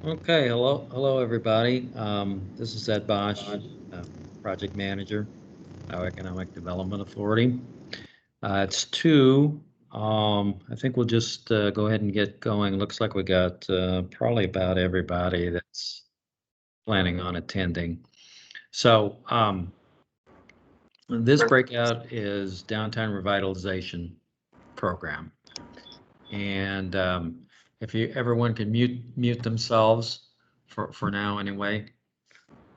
Okay, hello everybody. This is Ed Bosch, Project Manager, Economic Development Authority. It's 2. I think we'll just go ahead and get going. Looks like we got probably about everybody that's planning on attending. So this breakout is Downtown Revitalization Program. And if everyone can mute themselves for now anyway.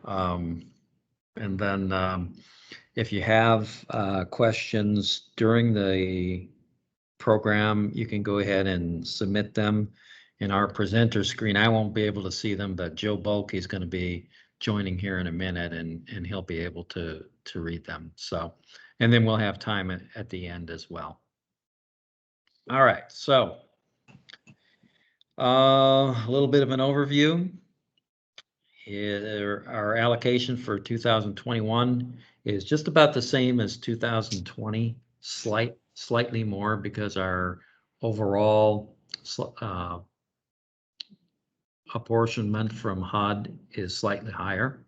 And then if you have questions during the program, you can go ahead and submit them in our presenter screen. I won't be able to see them, but Joe Bulkey is going to be joining here in a minute, and he'll be able to read them. So, and then we'll have time at the end as well. All right, so a little bit of an overview. Our allocation for 2021 is just about the same as 2020, slightly more because our overall apportionment from HUD is slightly higher,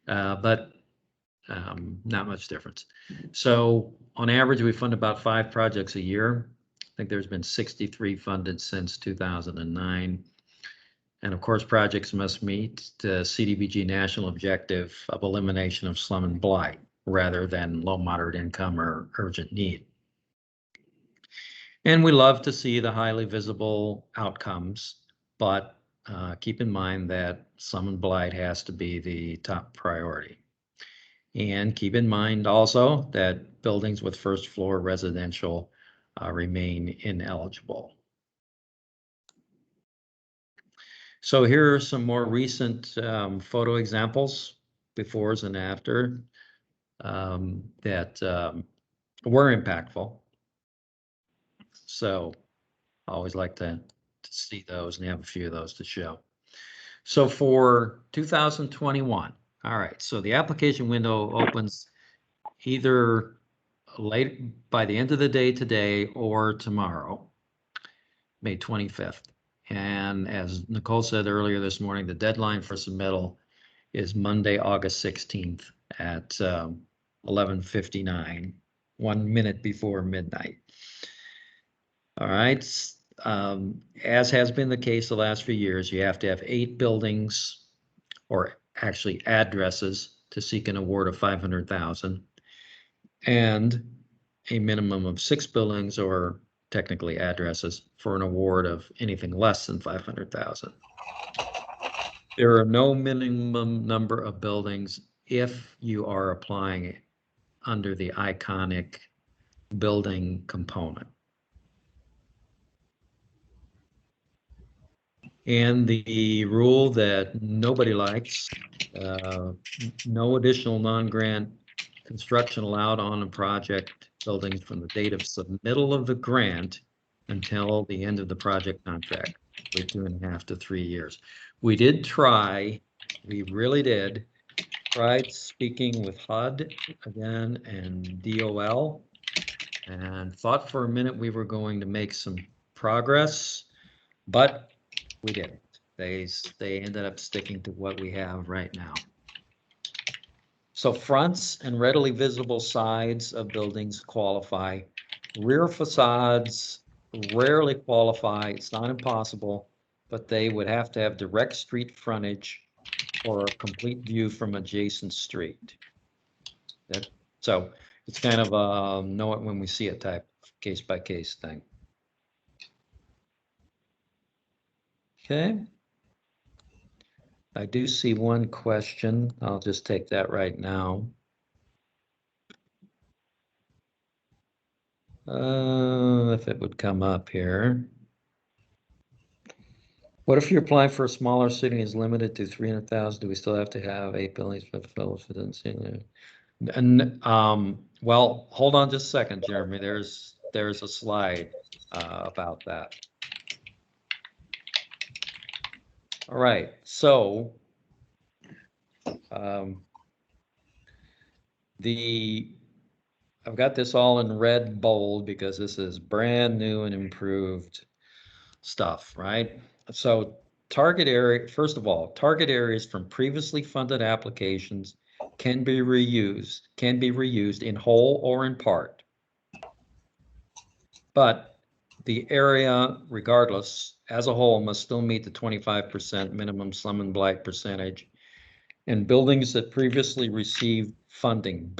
but not much difference. So on average, we fund about 5 projects a year. I think there's been 63 funded since 2009. And of course, projects must meet the CDBG national objective of elimination of slum and blight rather than low moderate income or urgent need. And we love to see the highly visible outcomes, but keep in mind that slum and blight has to be the top priority. And keep in mind also that buildings with first floor residential remain ineligible. So here are some more recent photo examples, befores and after, that were impactful. So I always like to see those and have a few of those to show. So for 2021, all right, so the application window opens either late by the end of the day today or tomorrow, May 25th. And as Nicole said earlier this morning, the deadline for submittal is Monday, August 16th at 11:59, 1 minute before midnight. All right. As has been the case the last few years, you have to have 8 buildings, or actually addresses, to seek an award of $500,000, and a minimum of 6 buildings, or technically addresses, for an award of anything less than $500,000. There are no minimum number of buildings if you are applying under the iconic building component. And the rule that nobody likes, no additional non-grant construction allowed on a project buildings from the date of submittal of the grant until the end of the project contract, for 2.5 to 3 years. We did try, we really did, tried speaking with HUD again and DOL, and thought for a minute we were going to make some progress, but we didn't. They ended up sticking to what we have right now. So fronts and readily visible sides of buildings qualify. Rear facades rarely qualify. It's not impossible, but they would have to have direct street frontage or a complete view from adjacent street. So it's kind of a know it when we see it type case by case thing. Okay. I do see one question. I'll just take that right now. If it would come up here. What if you're applying for a smaller city is limited to 300,000? Do we still have to have 8 buildings for the fellows for the And well, hold on just a second, Jeremy. There's a slide about that. All right, so the I've got this all in red bold because this is brand new and improved stuff, right? So target area, first of all, target areas from previously funded applications can be reused in whole or in part. But the area, regardless, as a whole, must still meet the 25% minimum slum and blight percentage. And buildings that previously received funding,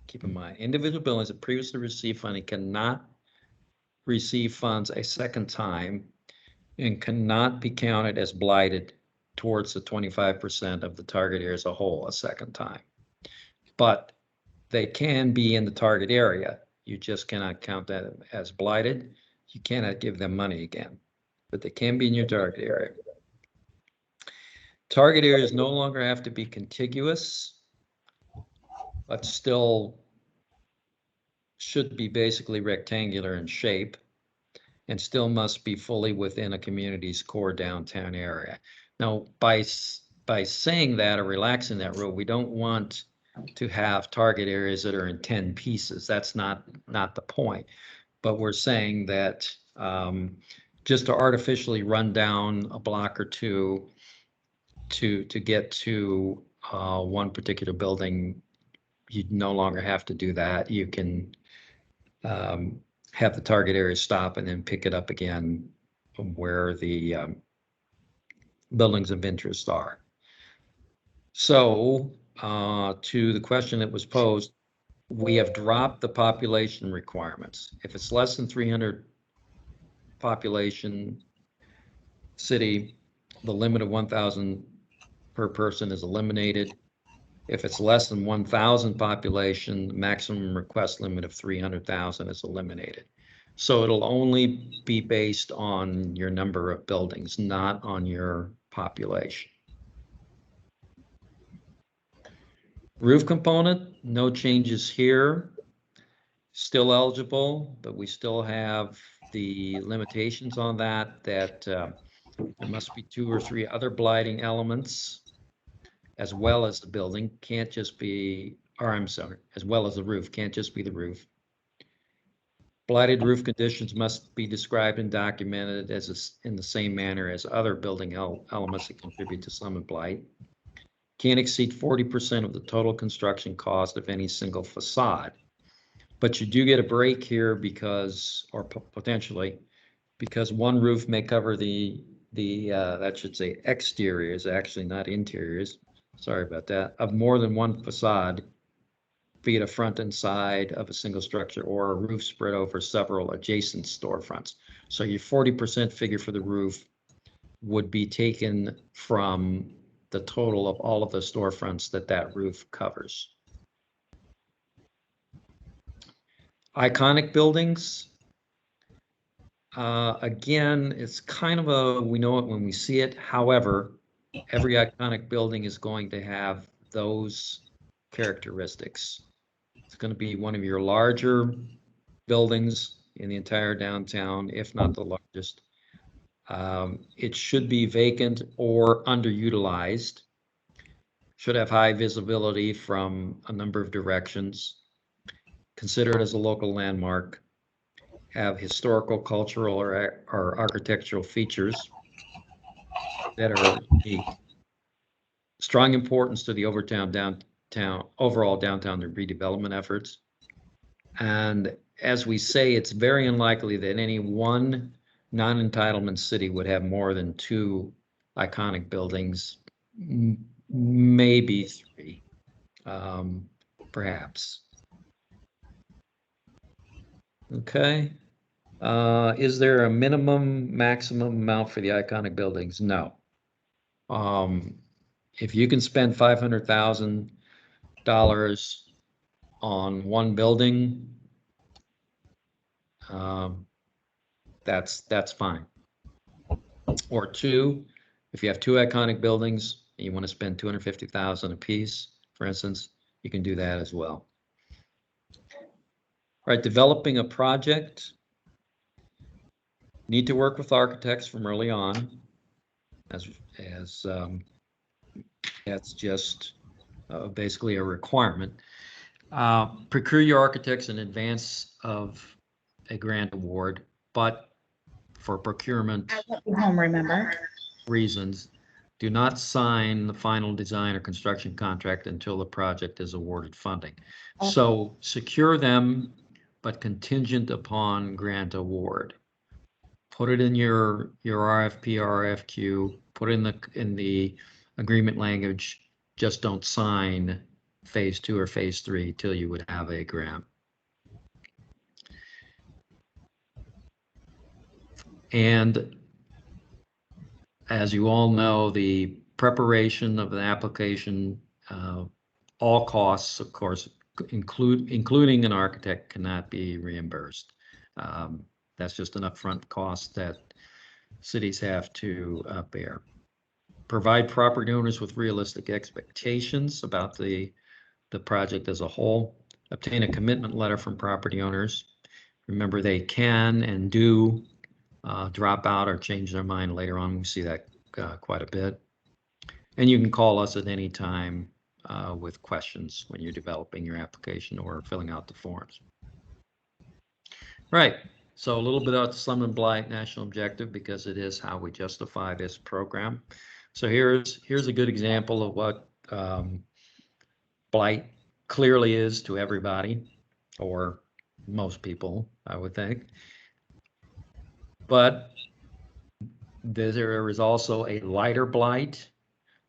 keep in mind, individual buildings that previously received funding cannot receive funds a second time and cannot be counted as blighted towards the 25% of the target area as a whole a second time. But they can be in the target area. You just cannot count that as blighted. You cannot give them money again, but they can be in your target area. Target areas no longer have to be contiguous, but still should be basically rectangular in shape and still must be fully within a community's core downtown area. Now, by saying that or relaxing that rule, we don't want to have target areas that are in 10 pieces. That's not the point. But we're saying that just to artificially run down a block or two to get to one particular building, you no longer have to do that. You can have the target area stop and then pick it up again from where the buildings of interest are. So to the question that was posed, we have dropped the population requirements. If it's less than 300 population city, the limit of 1,000 per person is eliminated. If it's less than 1,000 population, the maximum request limit of 300,000 is eliminated. So it'll only be based on your number of buildings, not on your population. Roof component, no changes here. Still eligible, but we still have the limitations on that, there must be 2 or 3 other blighting elements as well as the building, can't just be, or I'm sorry, as well as the roof, can't just be the roof. Blighted roof conditions must be described and documented in the same manner as other building elements that contribute to slum and blight. Can't exceed 40% of the total construction cost of any single facade. But you do get a break here because, or potentially, because one roof may cover that should say exteriors, actually not interiors, sorry about that, of more than one facade, be it a front and side of a single structure or a roof spread over several adjacent storefronts. So your 40% figure for the roof would be taken from the total of all of the storefronts that roof covers. Iconic buildings. Again, it's kind of we know it when we see it. However, every iconic building is going to have those characteristics. It's going to be one of your larger buildings in the entire downtown, if not the largest. It should be vacant or underutilized. Should have high visibility from a number of directions. Consider it as a local landmark. Have historical, cultural, or architectural features that are unique. Strong importance to the overall downtown redevelopment efforts. And as we say, it's very unlikely that any one non-entitlement city would have more than 2 iconic buildings, maybe 3, perhaps. Okay. Is there a maximum amount for the iconic buildings? No. If you can spend $500,000 on one building, that's fine. Or 2, if you have 2 iconic buildings and you want to spend $250,000 a piece, for instance, you can do that as well. All right, developing a project. Need to work with architects from early on, as that's just basically a requirement. Procure your architects in advance of a grant award, but for procurement home, remember? reasons, do not sign the final design or construction contract until the project is awarded funding. Okay. So secure them, but contingent upon grant award. Put it in your RFP, RFQ, put it in the agreement language. Just don't sign phase 2 or phase 3 till you would have a grant. And as you all know, the preparation of the application, all costs, of course, including an architect, cannot be reimbursed. That's just an upfront cost that cities have to bear. Provide property owners with realistic expectations about the project as a whole. Obtain a commitment letter from property owners. Remember, they can and do drop out or change their mind later on. We see that quite a bit. And you can call us at any time with questions when you're developing your application or filling out the forms. Right. So a little bit about the Slum and Blight National Objective, because it is how we justify this program. So here's a good example of what blight clearly is to everybody, or most people, I would think. But there is also a lighter blight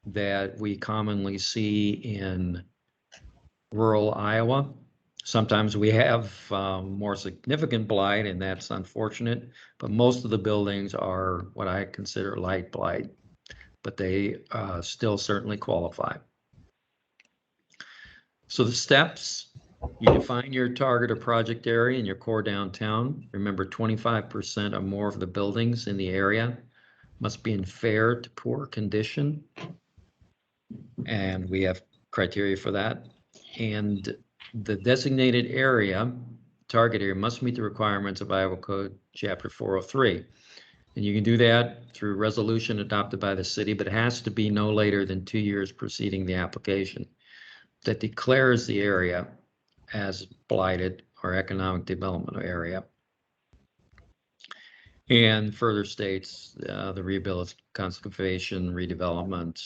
that we commonly see in rural Iowa. Sometimes we have more significant blight, and that's unfortunate, but most of the buildings are what I consider light blight, but they still certainly qualify. So the steps: you define your target or project area in your core downtown. Remember, 25% or more of the buildings in the area must be in fair to poor condition, and we have criteria for that. And the designated area, target area, must meet the requirements of Iowa Code Chapter 403. And you can do that through resolution adopted by the city, but it has to be no later than 2 years preceding the application, that declares the area as blighted or economic development area, and further states the rehabilitation, conservation, redevelopment,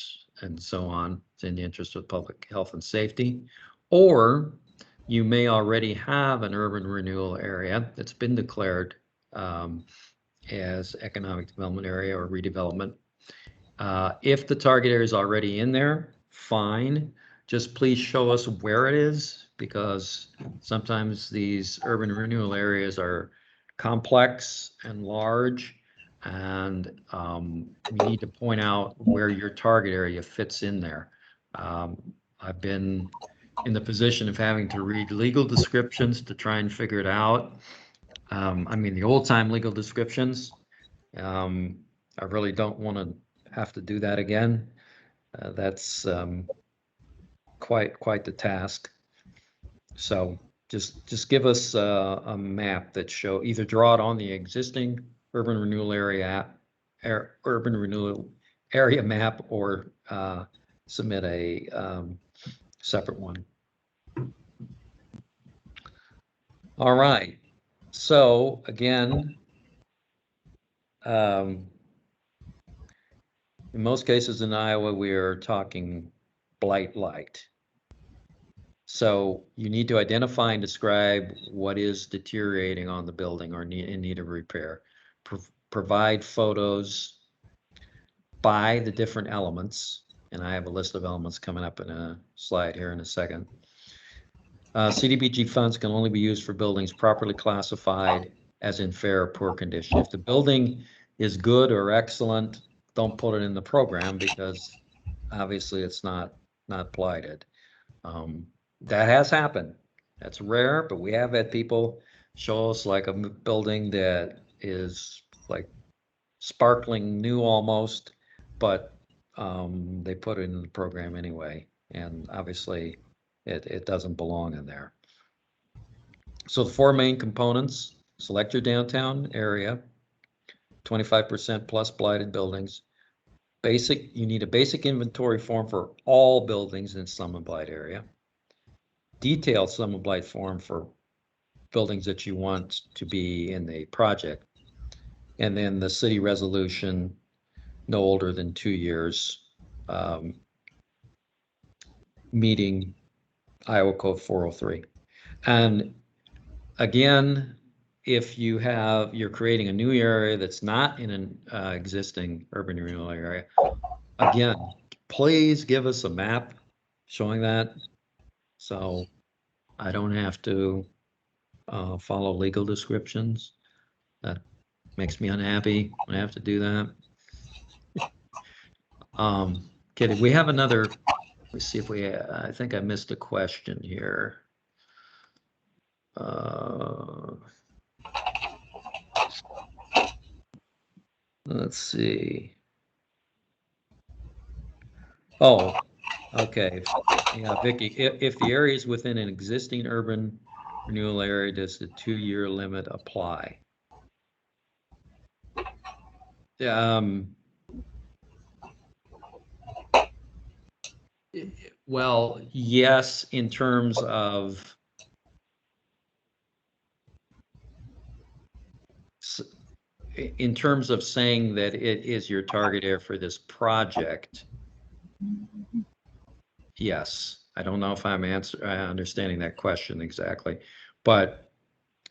and so on. It's in the interest of public health and safety. Or you may already have an urban renewal area that's been declared as economic development area or redevelopment. If the target area is already in there, fine. Just please show us where it is, because sometimes these urban renewal areas are complex and large, and we need to point out where your target area fits in there. I've been in the position of having to read legal descriptions to try and figure it out. I mean, the old-time legal descriptions. I really don't want to have to do that again. That's quite the task. So just give us a map that show, either draw it on the existing urban renewal area map, or submit a separate one. All right. So again, in most cases in Iowa, we are talking blight light. So you need to identify and describe what is deteriorating on the building or in need of repair. Provide photos by the different elements, and I have a list of elements coming up in a slide here in a second. CDBG funds can only be used for buildings properly classified as in fair or poor condition. If the building is good or excellent, don't put it in the program, because obviously it's not blighted. That has happened. That's rare, but we have had people show us like a building that is like sparkling new almost, but they put it in the program anyway, and obviously it doesn't belong in there. So the 4 main components: select your downtown area, 25% plus blighted buildings. You need a basic inventory form for all buildings in slum and blight area. detailed Slum and Blight form for buildings that you want to be in the project. And then the city resolution, no older than 2 years, meeting Iowa Code 403. And again, if you're creating a new area that's not in an existing urban renewal area, again, please give us a map showing that, so I don't have to follow legal descriptions. That makes me unhappy when I have to do that. Okay, we have another, let's see if I think I missed a question here. Let's see. Oh, okay. Yeah, Vicky, if the area is within an existing urban renewal area, does the 2-year limit apply? Well, yes, in terms of saying that it is your target area for this project. Yes, I don't know if I'm understanding that question exactly, but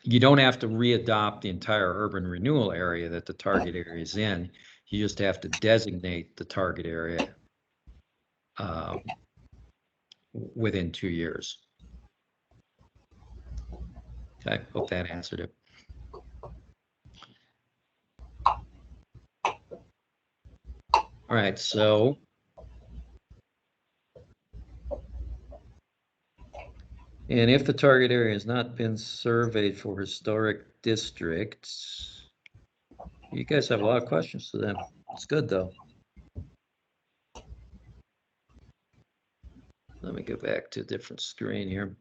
you don't have to readopt the entire urban renewal area that the target area is in. You just have to designate the target area within 2 years. Okay, hope that answered it. All right, so and if the target area has not been surveyed for historic districts, you guys have a lot of questions to them. It's good though. Let me go back to a different screen here.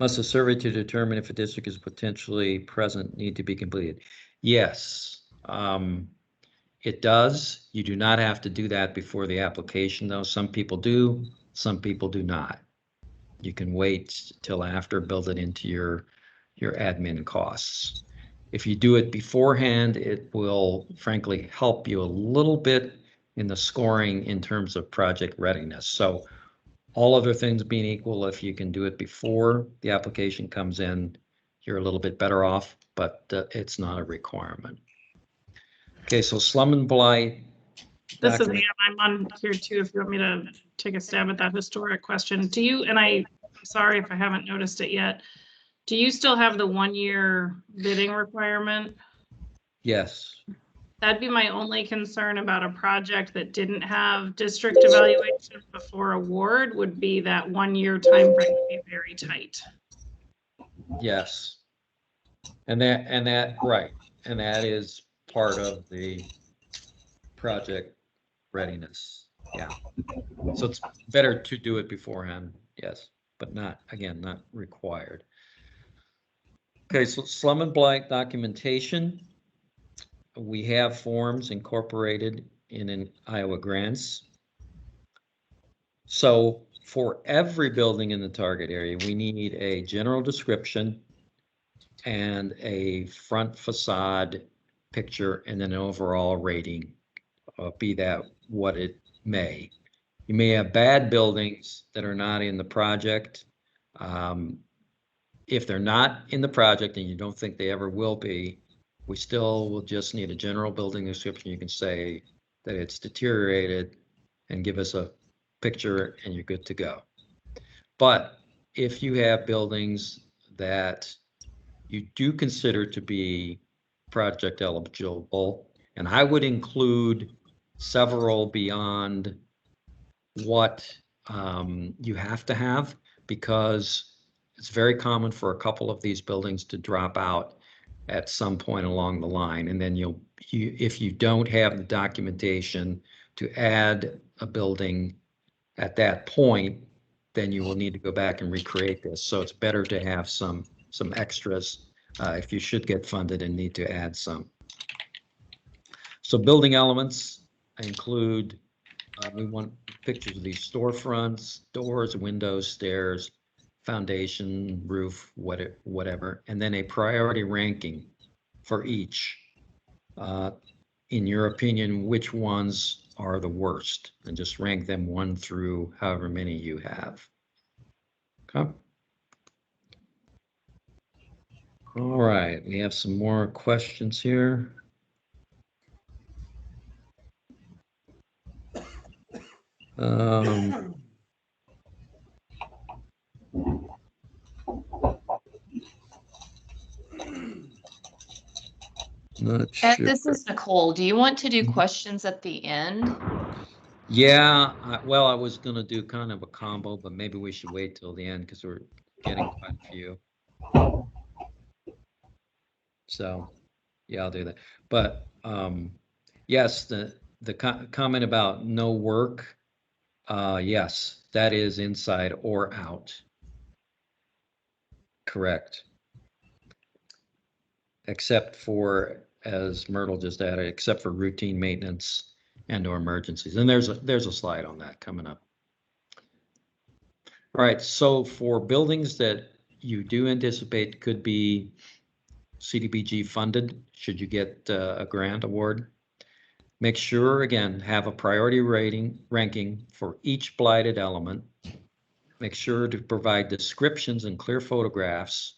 Must a survey to determine if a district is potentially present need to be completed? Yes, it does. You do not have to do that before the application though. Some people do, some people do not. You can wait till after, build it into your admin costs. If you do it beforehand, it will frankly help you a little bit in the scoring in terms of project readiness. So all other things being equal, if you can do it before the application comes in, you're a little bit better off, but it's not a requirement. Okay, so Slum and Blight. This is Ann. I'm on here too if you want me to take a stab at that historic question. Do you, and I'm sorry if I haven't noticed it yet, do you still have the 1-year bidding requirement? Yes. That'd be my only concern about a project that didn't have district evaluation before award, would be that 1-year time frame would be very tight. Yes. And that right. And that is part of the project readiness. Yeah. So it's better to do it beforehand, yes, but not, again, not required. Okay, so Slum and Blight documentation. We have forms incorporated in an Iowa grants. So for every building in the target area, we need a general description and a front facade picture and an overall rating, be that what it may. You may have bad buildings that are not in the project. If they're not in the project and you don't think they ever will be, we still will just need a general building description. You can say that it's deteriorated and give us a picture and you're good to go. But if you have buildings that you do consider to be project eligible, and I would include several beyond what you have to have, because it's very common for a couple of these buildings to drop out at some point along the line. And then if you don't have the documentation to add a building at that point, then you will need to go back and recreate this. So it's better to have some extras if you should get funded and need to add some. So building elements include We want pictures of these storefronts, doors, windows, stairs, foundation, roof, whatever, and then a priority ranking for each. In your opinion, which ones are the worst? And just rank them 1 through however many you have. Okay. All right, we have some more questions here. Not Ed, sure. this is Nicole. Do you want to do questions at the end? Yeah, well, I was gonna do kind of a combo, but maybe we should wait till the end because we're getting quite a few. So, yeah, I'll do that. But yes, the comment about no work, yes, that is inside or out. Correct. Except for, as Myrtle just added, except for routine maintenance and or emergencies. And there's a slide on that coming up. All right, so for buildings that you do anticipate could be CDBG funded, should you get a grant award, make sure, again, have a priority ranking for each blighted element. Make sure to provide descriptions and clear photographs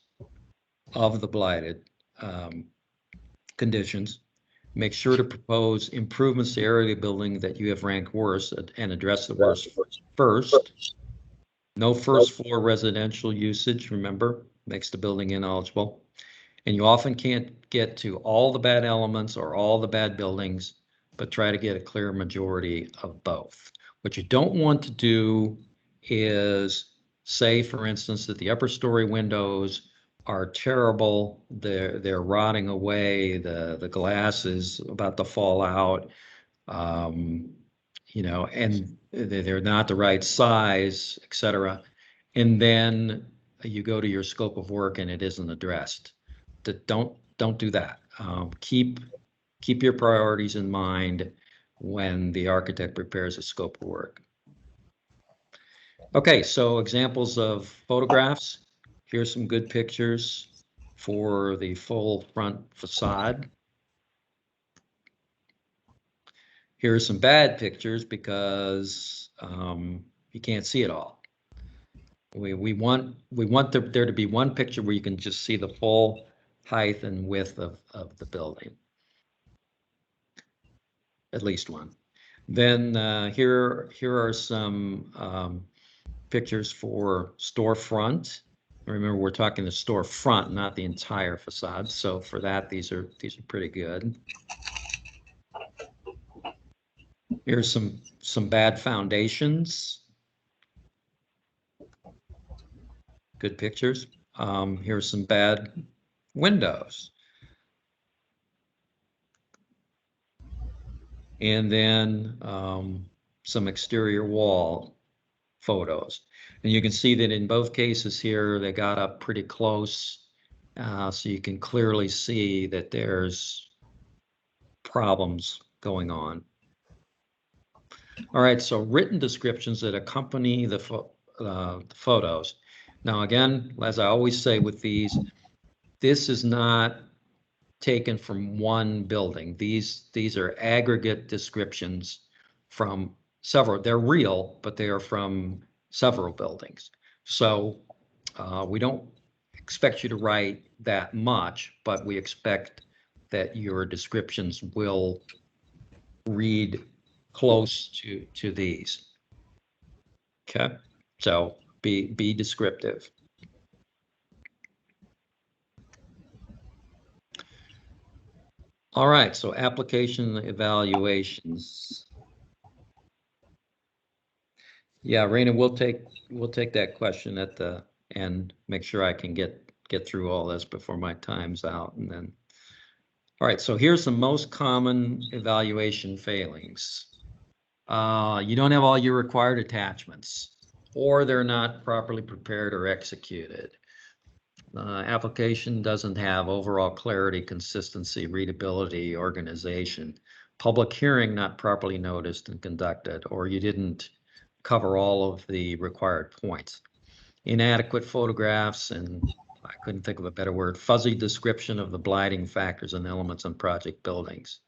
of the blighted conditions. Make sure to propose improvements to area of the building that you have ranked worst and address the worst first. No first floor residential usage, remember, makes the building ineligible. And you often can't get to all the bad elements or all the bad buildings, but try to get a clear majority of both. What you don't want to do is say, for instance, that the upper story windows are terrible, they're rotting away, the glass is about to fall out, you know, and they're not the right size, etc. And then you go to your scope of work and it isn't addressed. Don't do that. Keep your priorities in mind when the architect prepares a scope of work. Okay, so examples of photographs. Here's some good pictures for the full front facade. Here are some bad pictures because you can't see it all. We want there to be one picture where you can just see the full height and width of the building. At least one. Then here are some pictures for storefront. Remember, we're talking the storefront, not the entire facade. So for that, these are pretty good. Here's some bad foundations. Good pictures. Here's some bad windows. And then some exterior wall photos. And you can see that in both cases here, they got up pretty close. So you can clearly see that there's problems going on. All right, so written descriptions that accompany the photos. Now, again, as I always say with these, this is not taken from one building. These are aggregate descriptions from several. They're real, but they are from several buildings. So we don't expect you to write that much, but we expect that your descriptions will read close to these. Okay, so be descriptive. All right, so application evaluations. Yeah, Raina, we'll take that question at the end. Make sure I can get through all this before my time's out, and then. All right, so here's the most common evaluation failings. You don't have all your required attachments, or they're not properly prepared or executed. Application doesn't have overall clarity, consistency, readability, organization. public hearing not properly noticed and conducted, or you didn't cover all of the required points. Inadequate photographs, and I couldn't think of a better word, fuzzy description of the blighting factors and elements on project buildings.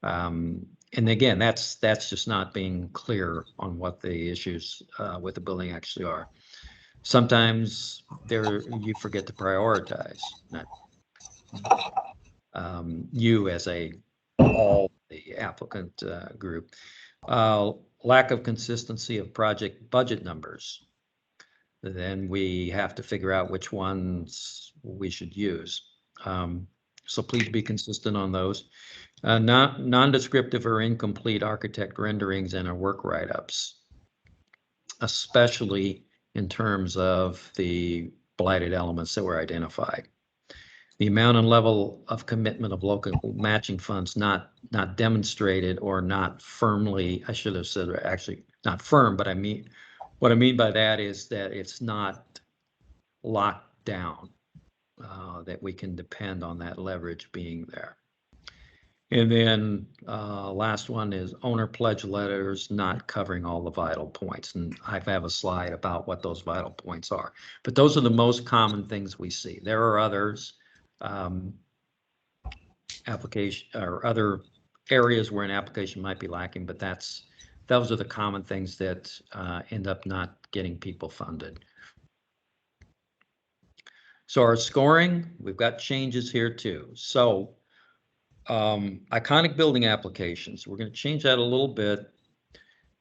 And again, that's just not being clear on what the issues with the building actually are. Sometimes you forget to prioritize, not you as all the applicant group. Lack of consistency of project budget numbers. Then we have to figure out which ones we should use. So please be consistent on those. Non-descriptive or incomplete architect renderings and our work write-ups, especially in terms of the blighted elements that were identified. The amount and level of commitment of local matching funds not demonstrated or not firmly, I should have said actually not firm, but what I mean by that is that it's not locked down, that we can depend on that leverage being there. And then last one is owner pledge letters not covering all the vital points. And I have a slide about what those vital points are. But those are the most common things we see. There are others, application or other areas where an application might be lacking, but those are the common things that end up not getting people funded. So our scoring, we've got changes here too. So iconic building applications, we're going to change that a little bit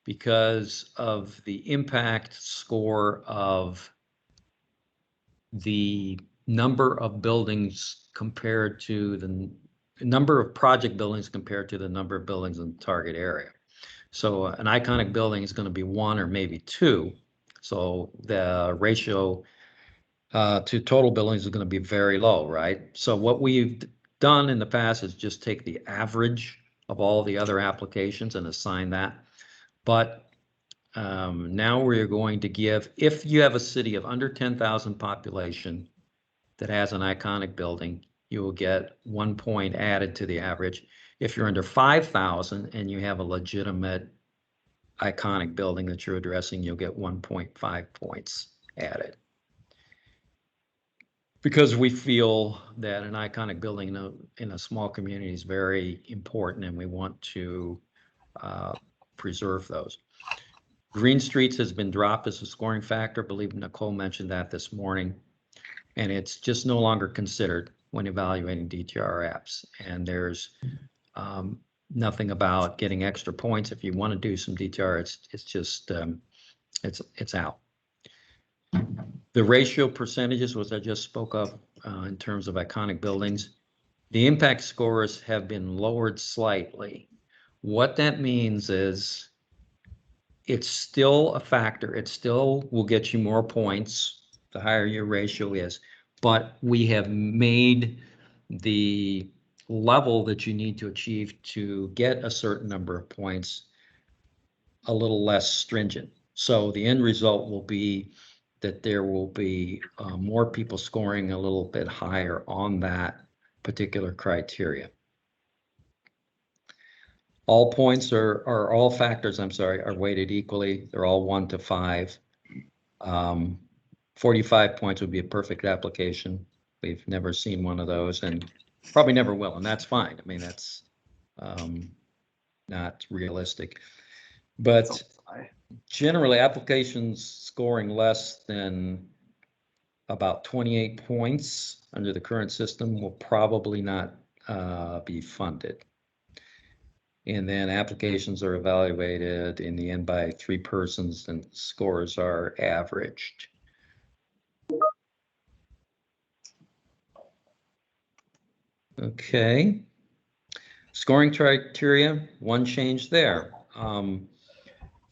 because of the impact score of the number of buildings compared to the number of project buildings compared to the number of buildings in the target area. So an iconic building is going to be 1 or maybe 2. So the ratio to total buildings is going to be very low, right? So what we've done in the past is just take the average of all the other applications and assign that. But now we're going to give, if you have a city of under 10,000 population that has an iconic building, you will get 1 point added to the average. If you're under 5,000 and you have a legitimate iconic building that you're addressing, you'll get 1.5 points added. Because we feel that an iconic building in a small community is very important and we want to preserve those. Green streets has been dropped as a scoring factor. I believe Nicole mentioned that this morning. And it's just no longer considered when evaluating DTR apps. And there's nothing about getting extra points. If you want to do some DTR, it's just, it's out. The ratio percentages, which I just spoke of in terms of iconic buildings, the impact scores have been lowered slightly. What that means is it's still a factor. It still will get you more points the higher your ratio is, but we have made the level that you need to achieve to get a certain number of points a little less stringent. So the end result will be that there will be more people scoring a little bit higher on that particular criteria. All points are all factors, I'm sorry, are weighted equally. They're all 1 to 5. 45 points would be a perfect application. We've never seen one of those and probably never will, and that's fine. I mean, that's not realistic. But generally, applications scoring less than about 28 points under the current system will probably not be funded. And then applications are evaluated in the end by 3 persons and scores are averaged. Okay. Scoring criteria, one change there.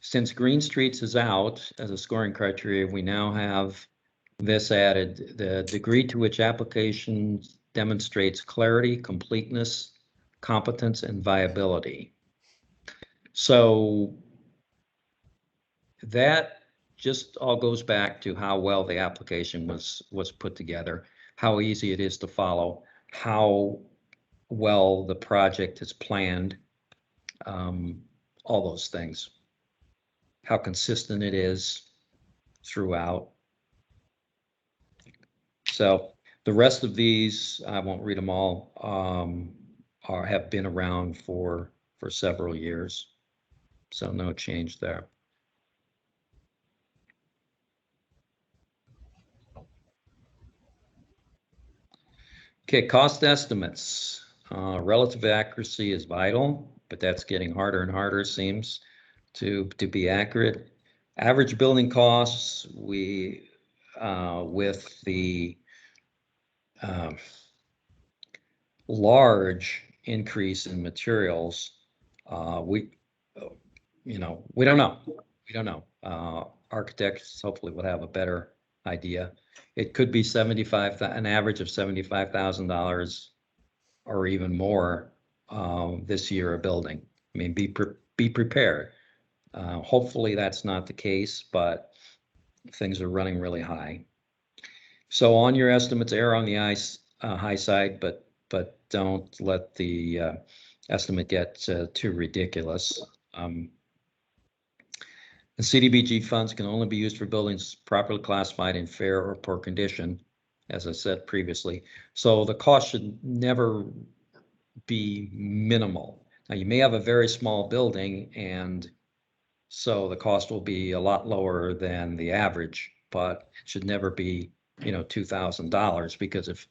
Since Green Streets is out as a scoring criteria, we now have this added: the degree to which application demonstrates clarity, completeness, competence, and viability. So that just all goes back to how well the application was put together, how easy it is to follow, how well the project is planned all those things. How consistent it is throughout. So the rest of these, I won't read them all, have been around for several years. So no change there. Okay, cost estimates. Relative accuracy is vital, but that's getting harder and harder, seems to be accurate. Average building costs, we with the large increase in materials, we don't know. We don't know. Architects hopefully will have a better idea. It could be an average of $75,000 or even more this year a building. I mean, be prepared. Hopefully that's not the case, but things are running really high. So on your estimates, err on the high side, but don't let the estimate get too ridiculous. The CDBG funds can only be used for buildings properly classified in fair or poor condition, as I said previously. So the cost should never be minimal. Now you may have a very small building, and so the cost will be a lot lower than the average, but it should never be, $2,000, because if,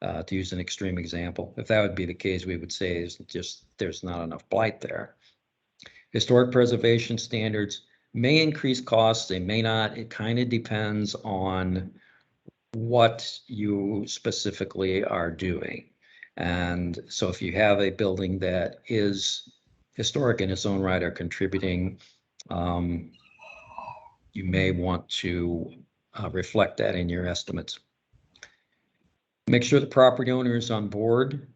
to use an extreme example, if that would be the case, we would say is just there's not enough blight there. Historic preservation standards may increase costs, they may not. It kind of depends on what you specifically are doing. And so if you have a building that is historic in its own right or contributing, you may want to reflect that in your estimates. Make sure the property owner is on board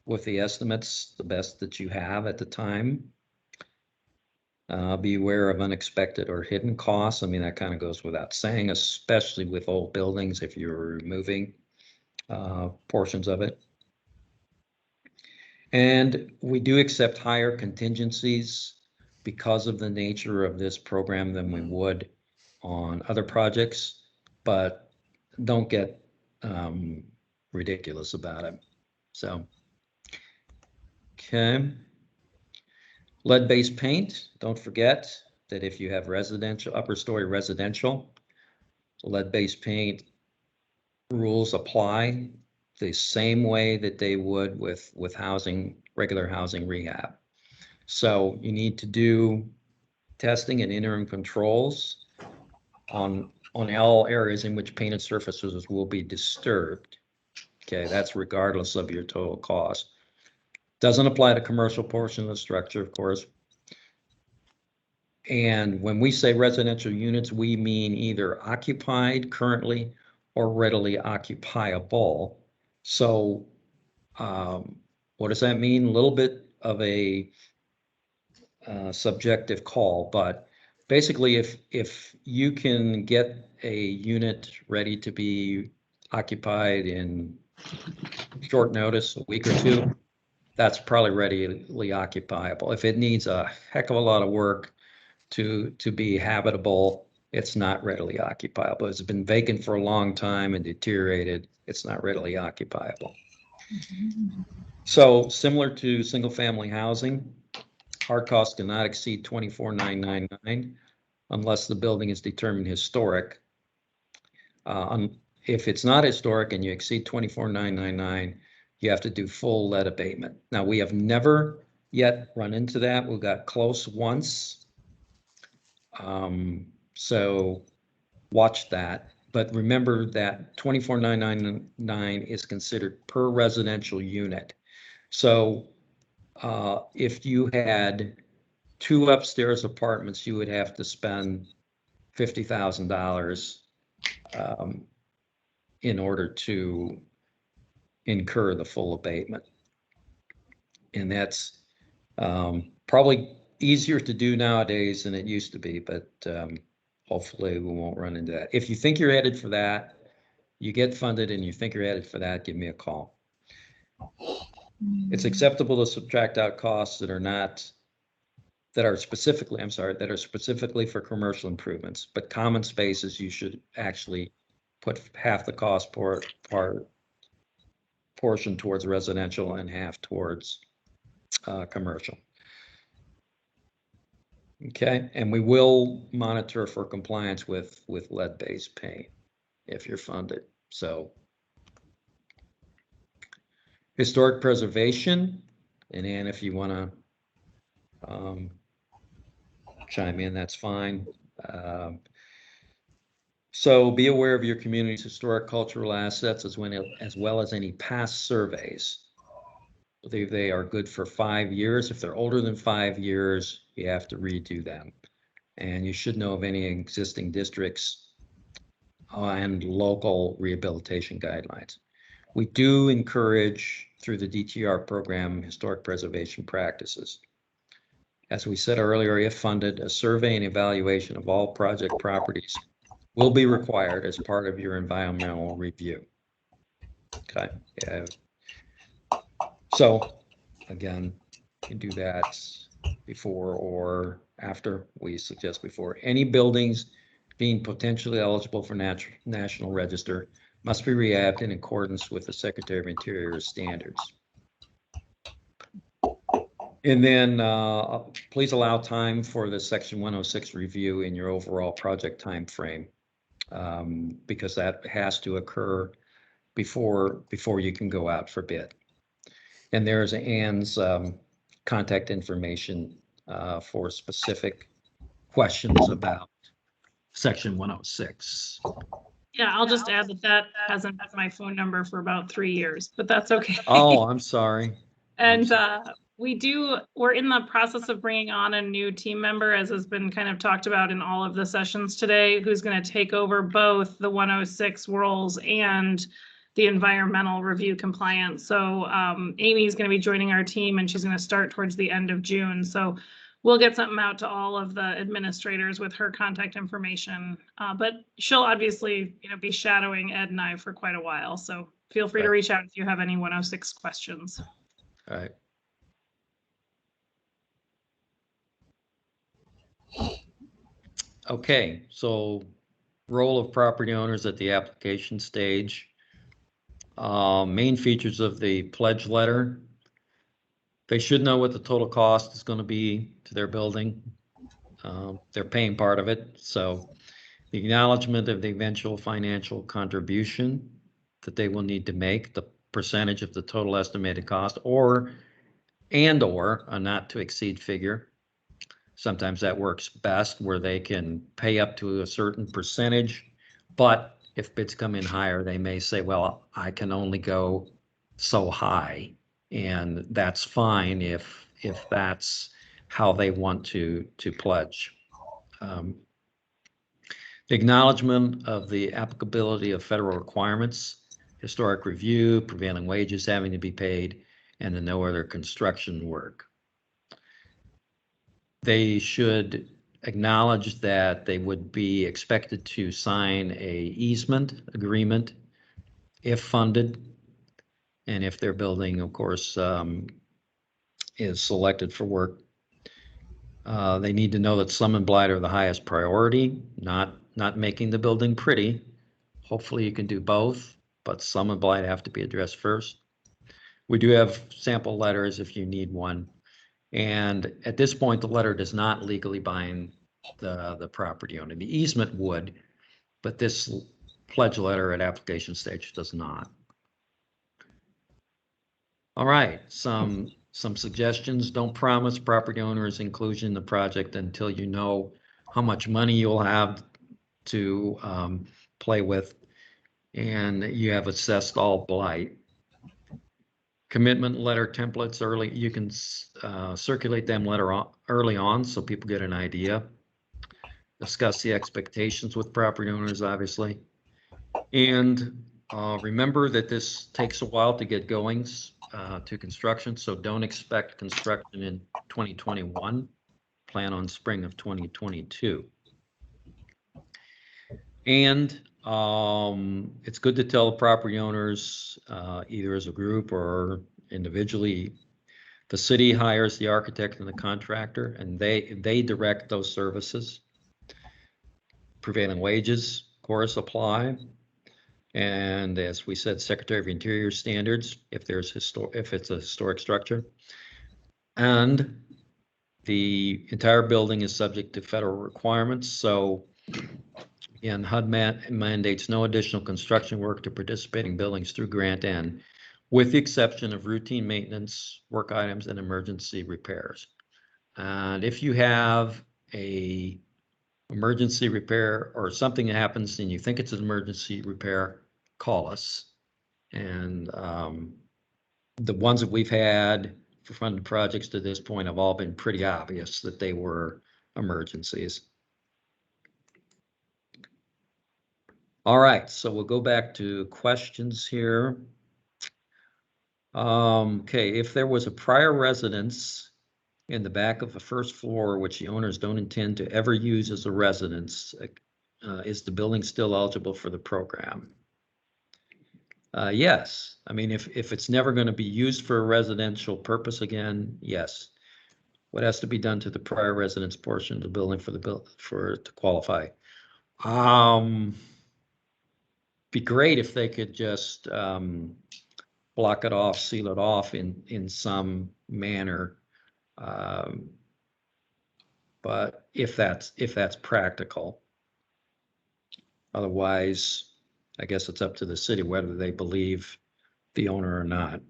with the estimates, the best that you have at the time. Be aware of unexpected or hidden costs. I mean, that kind of goes without saying, especially with old buildings if you're removing portions of it. And we do accept higher contingencies because of the nature of this program than we would on other projects, but don't get ridiculous about it. So, okay. Lead-based paint, don't forget that if you have residential, upper story residential, lead-based paint rules apply the same way that they would with housing, regular housing rehab. So you need to do testing and interim controls on all areas in which painted surfaces will be disturbed. Okay, that's regardless of your total cost. Doesn't apply to commercial portion of the structure, of course. And when we say residential units, we mean either occupied currently or readily occupiable. So what does that mean? A little bit of a subjective call, but basically if you can get a unit ready to be occupied in short notice, a week or two, that's probably readily occupiable. If it needs a heck of a lot of work to be habitable, it's not readily occupiable. It's been vacant for a long time and deteriorated, it's not readily occupiable. So similar to single family housing, hard costs cannot exceed $24,999 unless the building is determined historic. If it's not historic and you exceed $24,999, you have to do full lead abatement. Now, we have never yet run into that. We got close once. So watch that. But remember that $24,999 is considered per residential unit. So if you had 2 upstairs apartments, you would have to spend $50,000 in order to incur the full abatement. And that's probably easier to do nowadays than it used to be, but hopefully we won't run into that. If you think you're headed for that, you get funded and you think you're headed for that, give me a call. It's acceptable to subtract out costs that are not that are specifically, I'm sorry, that are specifically for commercial improvements, but common spaces, you should actually put half the cost portion towards residential and half towards commercial. Okay, and we will monitor for compliance with lead-based paint if you're funded. So historic preservation, and Ann, if you want to chime in, that's fine. So be aware of your community's historic cultural assets as well as any past surveys. They are good for 5 years. If they're older than 5 years, you have to redo them. And you should know of any existing districts and local rehabilitation guidelines. We do encourage, through the DTR program, historic preservation practices. As we said earlier, if funded, a survey and evaluation of all project properties will be required as part of your environmental review. Okay. Yeah. So again, you can do that before or after. We suggest before. Any buildings being potentially eligible for National Register must be rehabbed in accordance with the Secretary of Interior's standards. And then please allow time for the Section 106 review in your overall project time frame, because that has to occur before you can go out for bid. And there's Ann's contact information for specific questions about Section 106. Yeah, I'll just add that hasn't had my phone number for about 3 years, but that's okay. Oh, I'm sorry. And we're in the process of bringing on a new team member, as has been kind of talked about in all of the sessions today, who's going to take over both the 106 roles and the environmental review compliance. So Amy's going to be joining our team, and she's going to start towards the end of June. So we'll get something out to all of the administrators with her contact information. But she'll obviously, be shadowing Ed and I for quite a while. So feel free to reach out if you have any 106 questions. All right. Okay, so role of property owners at the application stage. Main features of the pledge letter. They should know what the total cost is going to be to their building. They're paying part of it. So the acknowledgement of the eventual financial contribution that they will need to make, the percentage of the total estimated cost, or a not to exceed figure. Sometimes that works best where they can pay up to a certain percentage, but if bids come in higher, they may say, well, I can only go so high, and that's fine if that's how they want to pledge. The acknowledgement of the applicability of federal requirements, historic review, prevailing wages having to be paid, and the no other construction work. They should acknowledge that they would be expected to sign a easement agreement if funded, and if their building, of course, is selected for work. They need to know that Slum and Blight are the highest priority, not making the building pretty. Hopefully you can do both, but Slum and Blight have to be addressed first. We do have sample letters if you need one. And at this point, the letter does not legally bind the property owner. The easement would, but this pledge letter at application stage does not. All right, some suggestions. Don't promise property owners inclusion in the project until you know how much money you'll have to play with and you have assessed all blight. Commitment letter templates early, you can circulate them early on so people get an idea. Discuss the expectations with property owners, obviously. And remember that this takes a while to get going to construction, so don't expect construction in 2021. Plan on spring of 2022. And it's good to tell the property owners, either as a group or individually, The city hires the architect and the contractor, and they direct those services. Prevailing wages, of course, apply. And as we said, Secretary of Interior standards, if it's a historic structure. And the entire building is subject to federal requirements. So again, HUD mandates no additional construction work to participating buildings through grant end, with the exception of routine maintenance, work items, and emergency repairs. And if you have a emergency repair or something that happens and you think it's an emergency repair, call us. And the ones that we've had for funded projects to this point have all been pretty obvious that they were emergencies. All right, so we'll go back to questions here. Okay, if there was a prior residence in the back of the first floor, which the owners don't intend to ever use as a residence, is the building still eligible for the program? Yes. I mean, if it's never going to be used for a residential purpose again, yes. What has to be done to the prior residence portion of the building for it to qualify? Be great if they could just block it off, seal it off in some manner. But if that's practical, otherwise, I guess it's up to the city whether they believe the owner or not.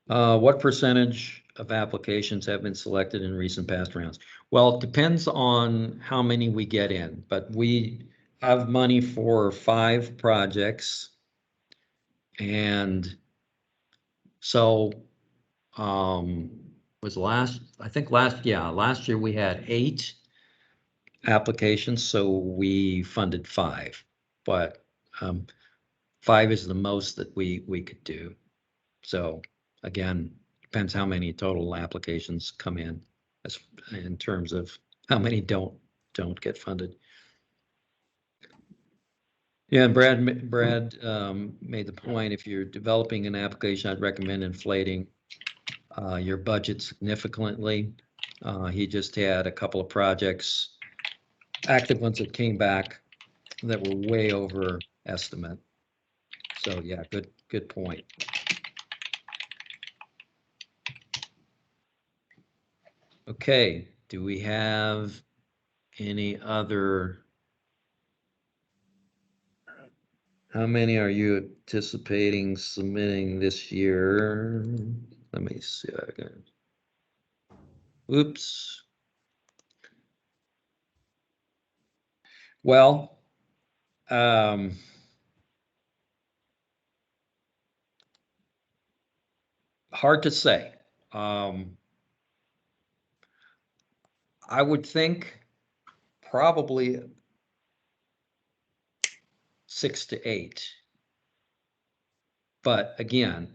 What percentage of applications have been selected in recent past rounds? Well, it depends on how many we get in, but we have money for 5 projects. And so last year we had 8 applications, so we funded 5, but 5 is the most that we could do. So again, depends how many total applications come in terms of how many don't get funded. Yeah, and Brad made the point, if you're developing an application, I'd recommend inflating your budget significantly. He just had a couple of projects, active ones that came back that were way over estimate. So yeah, good point. Okay, do we have any other? How many are you anticipating submitting this year? Let me see. Oops. Well, hard to say. I would think probably 6 to 8. But again,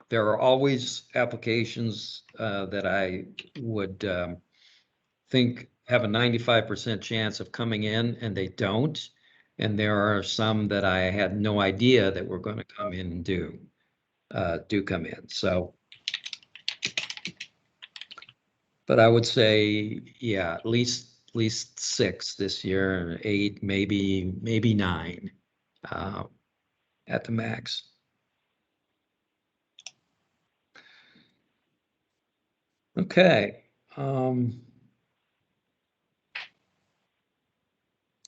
there are always applications that I would think have a 95% chance of coming in, and they don't. And there are some that I had no idea that were going to come in and do come in. So, but I would say, yeah, at least 6 this year, and 8, maybe 9 at the max. Okay.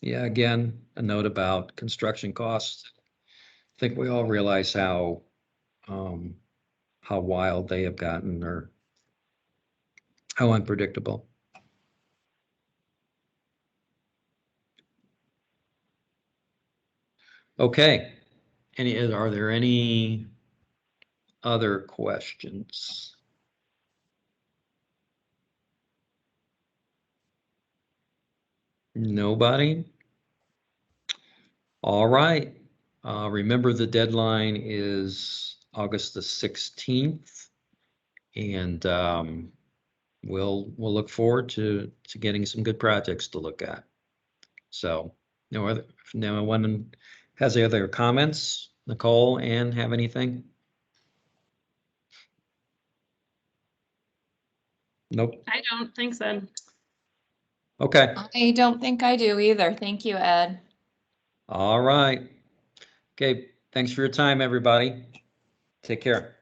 Yeah, again, a note about construction costs. I think we all realize how wild they have gotten, or how unpredictable. Okay. Are there any other questions? Nobody? All right. Remember, the deadline is August the 16th, and we'll look forward to getting some good projects to look at. So, if no one has any other comments, Nicole, Ann, have anything? Nope. I don't. Thanks, Ed. Okay. I don't think I do either. Thank you, Ed. All right. Okay. Thanks for your time, everybody. Take care.